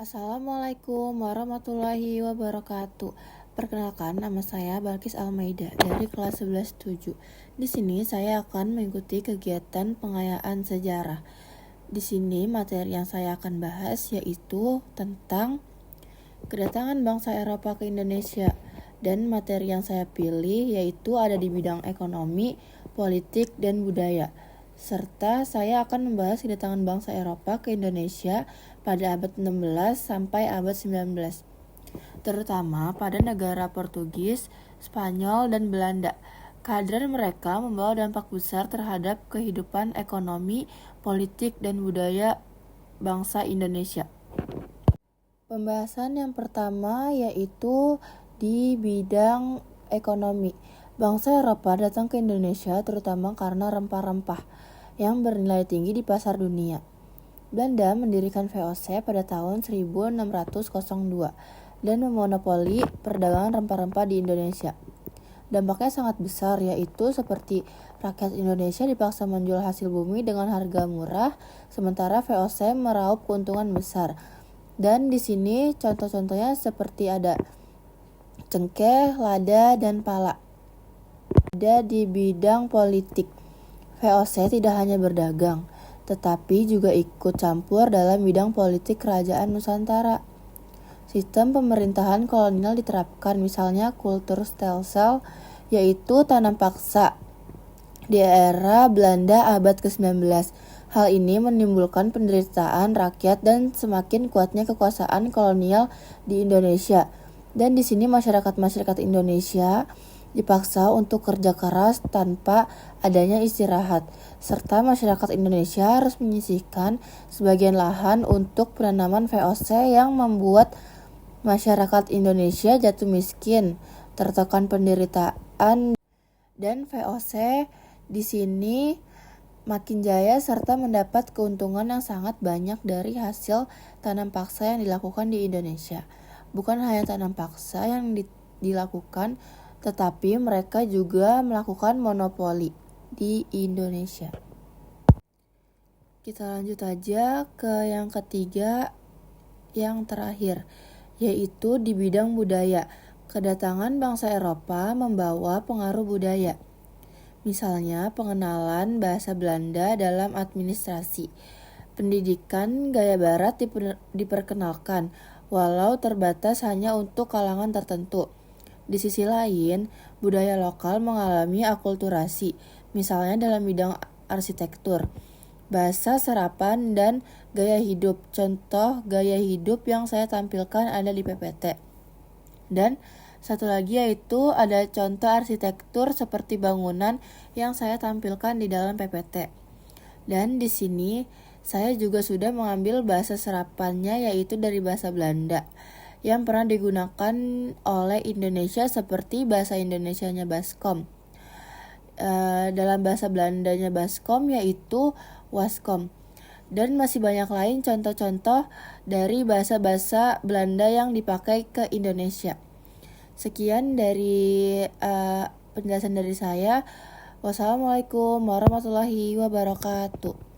Assalamualaikum warahmatullahi wabarakatuh. Perkenalkan, nama saya Balkis Almeida dari kelas 11-7. Di sini saya akan mengikuti kegiatan pengayaan sejarah. Di sini materi yang saya akan bahas yaitu tentang kedatangan bangsa Eropa ke Indonesia, dan materi yang saya pilih yaitu ada di bidang ekonomi, politik, dan budaya. Serta saya akan membahas kedatangan bangsa Eropa ke Indonesia pada abad 16 sampai abad 19, terutama pada negara Portugis, Spanyol, dan Belanda. Kehadiran mereka membawa dampak besar terhadap kehidupan ekonomi, politik, dan budaya bangsa Indonesia. Pembahasan yang pertama yaitu di bidang ekonomi. Bangsa Eropa datang ke Indonesia terutama karena rempah-rempah yang bernilai tinggi di pasar dunia. Belanda mendirikan VOC pada tahun 1602 dan memonopoli perdagangan rempah-rempah di Indonesia. Dampaknya sangat besar, yaitu seperti rakyat Indonesia dipaksa menjual hasil bumi dengan harga murah, sementara VOC meraup keuntungan besar. Dan di sini contoh-contohnya seperti ada cengkeh, lada, dan pala. Ada di bidang politik. VOC tidak hanya berdagang, tetapi juga ikut campur dalam bidang politik kerajaan Nusantara. Sistem pemerintahan kolonial diterapkan, misalnya kultur stelsel, yaitu tanam paksa di era Belanda abad ke-19. Hal ini menimbulkan penderitaan rakyat dan semakin kuatnya kekuasaan kolonial di Indonesia. Dan di sini masyarakat Indonesia dipaksa untuk kerja keras tanpa adanya istirahat, serta masyarakat Indonesia harus menyisihkan sebagian lahan untuk penanaman VOC yang membuat masyarakat Indonesia jatuh miskin, tertekan penderitaan, dan VOC di sini makin jaya serta mendapat keuntungan yang sangat banyak dari hasil tanam paksa yang dilakukan di Indonesia. Bukan hanya tanam paksa yang dilakukan, tetapi mereka juga melakukan monopoli di Indonesia. Kita lanjut aja ke yang ketiga, yang terakhir, yaitu di bidang budaya. Kedatangan bangsa Eropa membawa pengaruh budaya. Misalnya pengenalan bahasa Belanda dalam administrasi. Pendidikan gaya barat diperkenalkan, walau terbatas hanya untuk kalangan tertentu. Di sisi lain, budaya lokal mengalami akulturasi, misalnya dalam bidang arsitektur, bahasa, serapan, dan gaya hidup. Contoh gaya hidup yang saya tampilkan ada di PPT. Dan satu lagi yaitu ada contoh arsitektur seperti bangunan yang saya tampilkan di dalam PPT. Dan di sini saya juga sudah mengambil bahasa serapannya, yaitu dari bahasa Belanda yang pernah digunakan oleh Indonesia seperti bahasa Indonesianya Baskom. Dalam bahasa Belandanya Baskom yaitu Waskom. Dan masih banyak lain contoh-contoh dari bahasa-bahasa Belanda yang dipakai ke Indonesia. Sekian dari penjelasan dari saya. Wassalamualaikum warahmatullahi wabarakatuh.